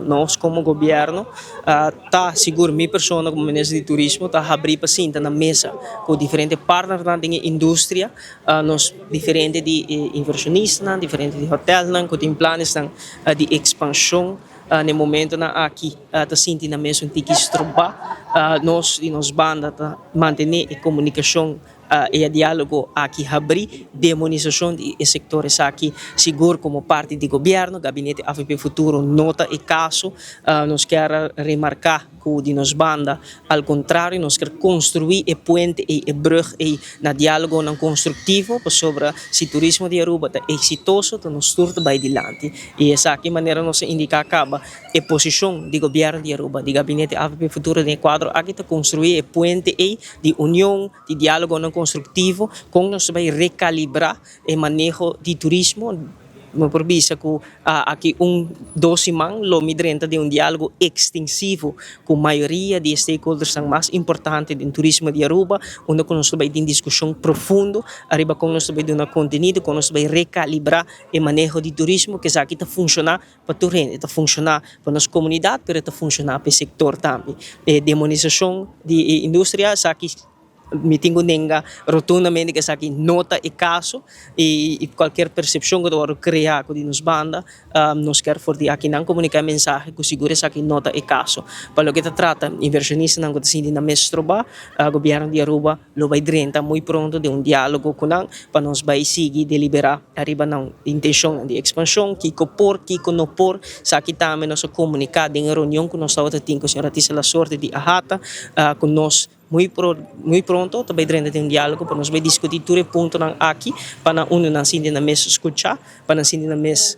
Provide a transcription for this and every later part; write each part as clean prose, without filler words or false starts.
nós como governo tá seguro minha persona como ministro de turismo tá abrir para sentar na mesa com diferentes partners na indústria, nós diferente de inversionistas, diferente de hotel, que tem planos de expansão. No momento na aqui tá sentindo na mesa um tique estrobar nós e nos banda tá manter a comunicação e a diálogo aqui abrir demonização de setores aqui seguro como parte do governo gabinete AFP Futuro nota e caso nós quer remarcar que de nos banda ao contrário nós quer construir e ponte e brug e na diálogo não construtivo sobre se turismo de Aruba é exitoso tá nos turto vai dilante e essa aqui maneira nós indica acaba a posição do governo de Aruba de gabinete AFP Futuro de quadro aqui tá construir e ponte e de união de diálogo não construtivo com nós vai recalibrar o manejo de turismo me provisa que aqui dosimang lo midrenta de diálogo extensivo com a maioria de stakeholders são mais importantes do turismo de Aruba onde nós vai ter discussão profunda arriba com nós vai ter um conteúdo com nós vai recalibrar o manejo de turismo que aqui está funcionar para o gente está funcionar para nossa comunidade mas está funcionar para o setor também demonização de indústria aqui me tenho nenga rotundamente que aqui nota e caso e qualquer percepção que eu criar com nos banda nos quer for de aqui não comunicar mensagem que segura aqui nota e caso para o que trata inversionista não que se na mestroba governo de Aruba lo vai drenta muito pronto de diálogo com não para nós vai seguir deliberar arriba não intenção de expansão que por que não por aqui também nós comunicar em reunião com nós outra tem que a senhora tisse a sorte de ahata com nós muito pronto também dentro de diálogo para nós vai discutir tudo ponto aqui para não não se na mesa escutar para não se na mesa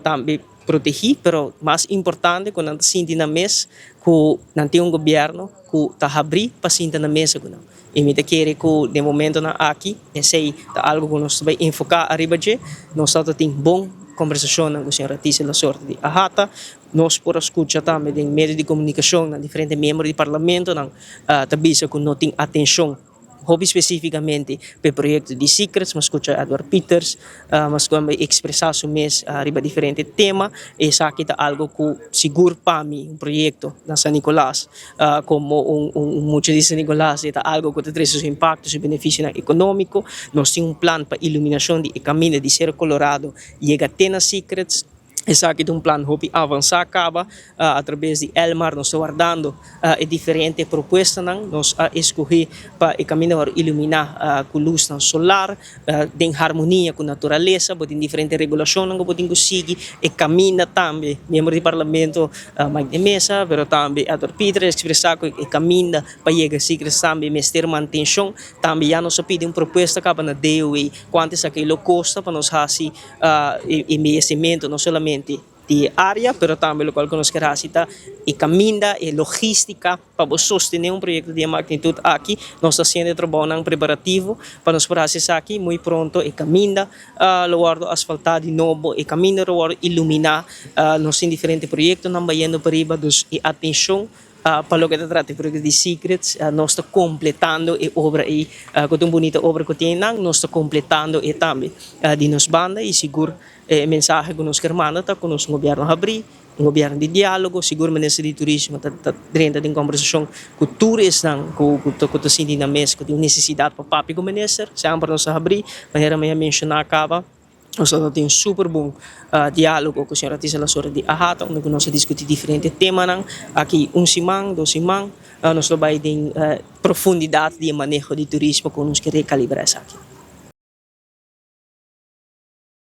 também proteger, pero mais importante quando não se na mesa que não tem governo que está abrir para sentar na mesa com não e me quer que de momento aqui esse é algo que nós vai enfocar arriba de nós tem bom conversação com a senhora Tisse a sorte de ahata nós por escutar também em meio de comunicação na diferentes membros do parlamento não tabisa que não tem atenção hobby especificamente para o projeto de Secrets mas escuta Edward Peters mas quando expressar seu mês arriba diferente tema e isso aqui é algo que seguro para mim projeto na San Nicolás como mucho de San Nicolás é algo que tem seus impactos e benefícios econômicos nós temos plano para iluminação de caminho de Cerro Colorado e até na Secrets essa aqui é plano hobby avançar acaba através de Elmar nós guardando diferente proposta nós escolher para o caminho para iluminar com luz solar em harmonia com a natureza tem diferentes regulações que podem conseguir e caminha também membro do parlamento Mike de Mesa pero também Edward Peters expressar que caminha para chegar a Secrets também mas ter manutenção também já nós pedimos proposta acaba na DOE quanto isso aqui custa para nós fazer investimento não somente de área, pero também o qual nós queremos citar e caminho e logística para sostener projeto de magnitude aqui nós estamos fazendo trabalho preparativo para nós fazer aqui muito pronto e caminho lugar asfaltado de novo e caminho lugar iluminar nós em diferentes projetos não vayendo para riba dos e atenção para o que trata do projeto de Secrets nós estamos completando a obra e com uma bonita obra que tem nós estamos completando e também de nos banda e seguro mensagem que nós queremos tá com nosso governo abrir governo de diálogo seguro ministro de turismo tá dentro de conversação com turistas que sentindo na mesa que tem necessidade para papi com ministro sempre nós abrir maneira meia mencionar acaba nós temos super bom diálogo com a senhora Tisse a sorte de ahata onde nós discutimos diferentes temas aqui simang, 2 simang nós vai ter profundidade de manejo de turismo que nós queremos calibrar isso aqui